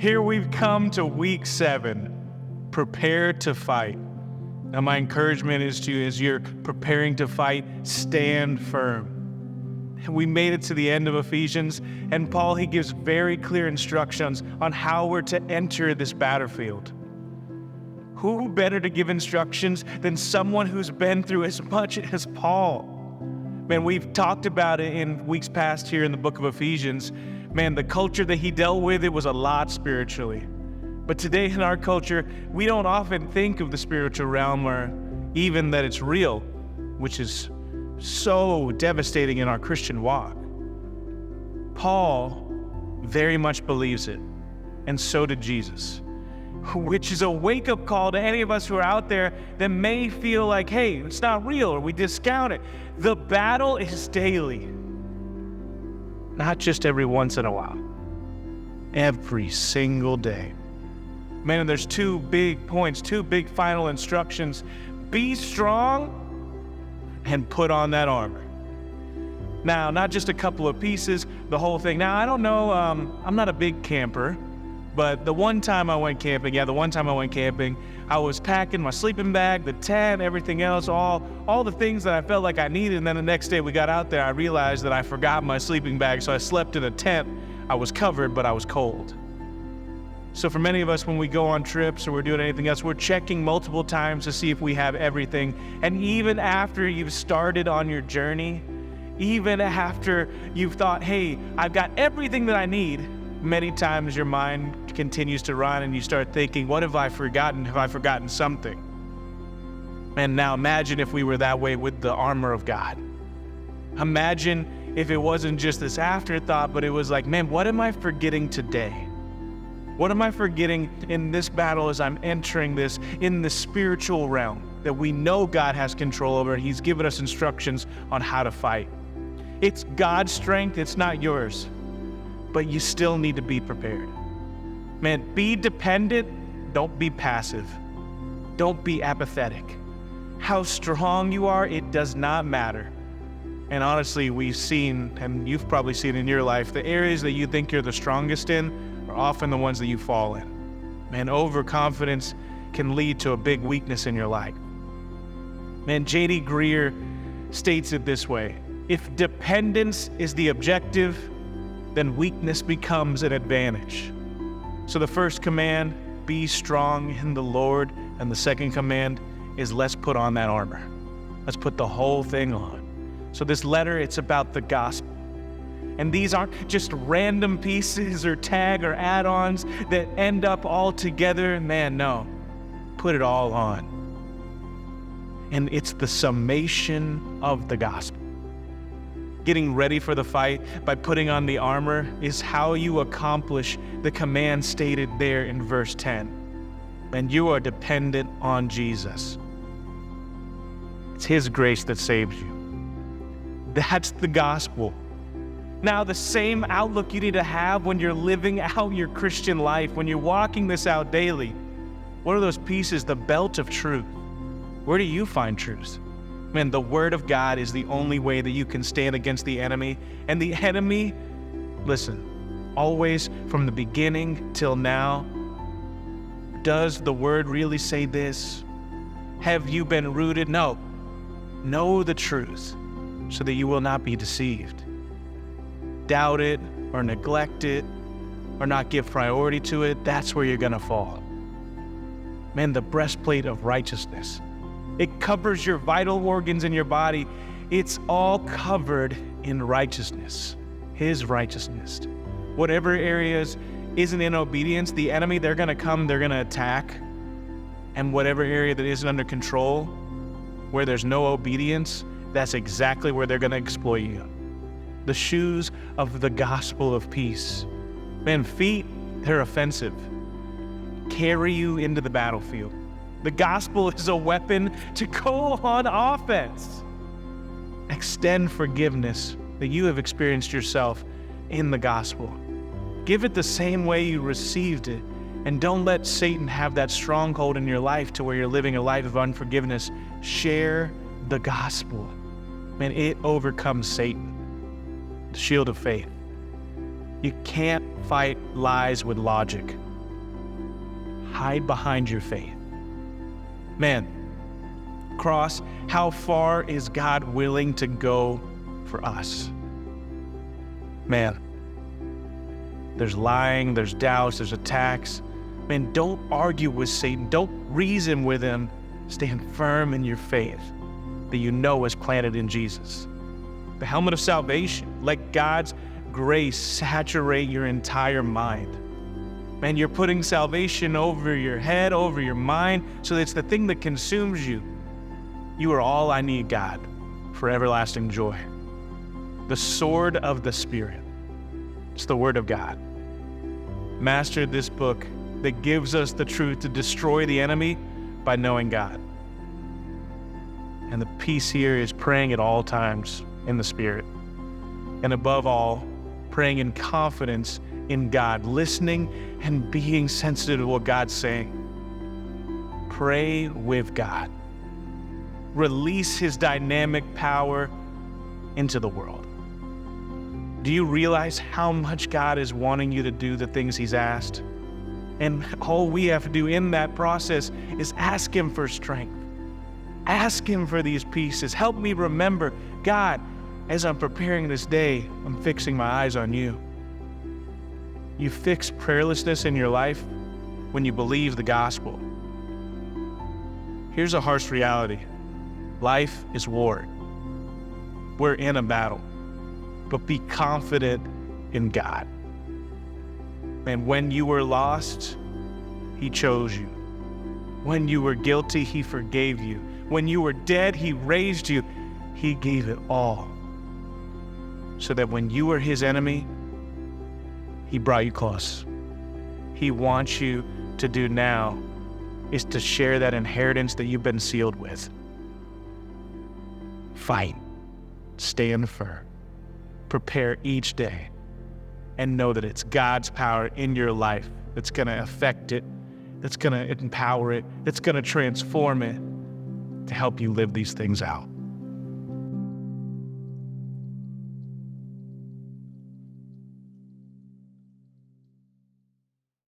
Here we've come to week 7. Prepare to fight. Now, my encouragement is to you, as you're preparing to fight, stand firm. We made it to the end of Ephesians, and Paul, he gives very clear instructions on how we're to enter this battlefield. Who better to give instructions than someone who's been through as much as Paul? Man, we've talked about it in weeks past here in the book of Ephesians. Man, the culture that he dealt with, it was a lot spiritually. But today in our culture, we don't often think of the spiritual realm or even that it's real, which is so devastating in our Christian walk. Paul very much believes it, and so did Jesus, which is a wake-up call to any of us who are out there that may feel like, hey, it's not real, or we discount it. The battle is daily, not just every once in a while, every single day. Man, and there's 2 big points, 2 big final instructions. Be strong and put on that armor. Now, not just a couple of pieces, the whole thing. Now, I don't know, I'm not a big camper, but the one time I went camping, I was packing my sleeping bag, the tent, everything else, all the things that I felt like I needed, and then the next day we got out there, I realized that I forgot my sleeping bag, so I slept in a tent. I was covered, but I was cold. So for many of us, when we go on trips or we're doing anything else, we're checking multiple times to see if we have everything. And even after you've started on your journey, even after you've thought, hey, I've got everything that I need, many times your mind continues to run and you start thinking, what have I forgotten? Have I forgotten something? And now imagine if we were that way with the armor of God. Imagine if it wasn't just this afterthought, but it was like, man, what am I forgetting today? What am I forgetting in this battle as I'm entering this in the spiritual realm that we know God has control over? He's given us instructions on how to fight. It's God's strength, it's not yours, but you still need to be prepared. Man, be dependent, don't be passive. Don't be apathetic. How strong you are, it does not matter. And honestly, we've seen, and you've probably seen in your life, the areas that you think you're the strongest in are often the ones that you fall in. Man, overconfidence can lead to a big weakness in your life. Man, J.D. Greer states it this way: if dependence is the objective, then weakness becomes an advantage. So the first command, be strong in the Lord, and the second command is let's put on that armor. Let's put the whole thing on. So this letter, it's about the gospel. And these aren't just random pieces or tag or add-ons that end up all together. Man, no. Put it all on. And it's the summation of the gospel. Getting ready for the fight by putting on the armor is how you accomplish the command stated there in verse 10. And you are dependent on Jesus. It's His grace that saves you. That's the gospel. Now, the same outlook you need to have when you're living out your Christian life, when you're walking this out daily. What are those pieces? The belt of truth. Where do you find truth? Man, the Word of God is the only way that you can stand against the enemy. And the enemy, listen, always from the beginning till now, does the Word really say this? Have you been rooted? No. Know the truth so that you will not be deceived. Doubt it or neglect it or not give priority to it, that's where you're going to fall. Man, the breastplate of righteousness. It covers your vital organs in your body. It's all covered in righteousness, His righteousness. Whatever areas isn't in obedience, the enemy, they're going to come, they're going to attack. And whatever area that isn't under control, where there's no obedience, that's exactly where they're going to exploit you. The shoes of the gospel of peace. Man, feet, they're offensive. Carry you into the battlefield. The gospel is a weapon to go on offense. Extend forgiveness that you have experienced yourself in the gospel. Give it the same way you received it, and don't let Satan have that stronghold in your life to where you're living a life of unforgiveness. Share the gospel. Man, it overcomes Satan. The shield of faith. You can't fight lies with logic. hide behind your faith. Man, cross, how far is God willing to go for us? Man, there's lying, there's doubts, there's attacks. Man, don't argue with Satan. Don't reason with him. Stand firm in your faith that you know is planted in Jesus. The helmet of salvation. Let God's grace saturate your entire mind. Man, you're putting salvation over your head, over your mind, so that it's the thing that consumes you. You are all I need, God, for everlasting joy. The sword of the Spirit. It's the Word of God. Master this book that gives us the truth to destroy the enemy by knowing God. And the piece here is praying at all times in the Spirit. And above all, praying in confidence in God, listening and being sensitive to what God's saying. Pray with God. Release His dynamic power into the world. Do you realize how much God is wanting you to do the things He's asked? And all we have to do in that process is ask Him for strength. Ask Him for these pieces. Help me remember, God, as I'm preparing this day, I'm fixing my eyes on You. You fix prayerlessness in your life when you believe the gospel. Here's a harsh reality. Life is war. We're in a battle. But be confident in God. And when you were lost, He chose you. When you were guilty, He forgave you. When you were dead, He raised you. He gave it all. So that when you were His enemy, He brought you close. He wants you to do now is to share that inheritance that you've been sealed with. Fight. Stand firm. Prepare each day. And know that it's God's power in your life that's going to affect it, that's going to empower it, that's going to transform it to help you live these things out.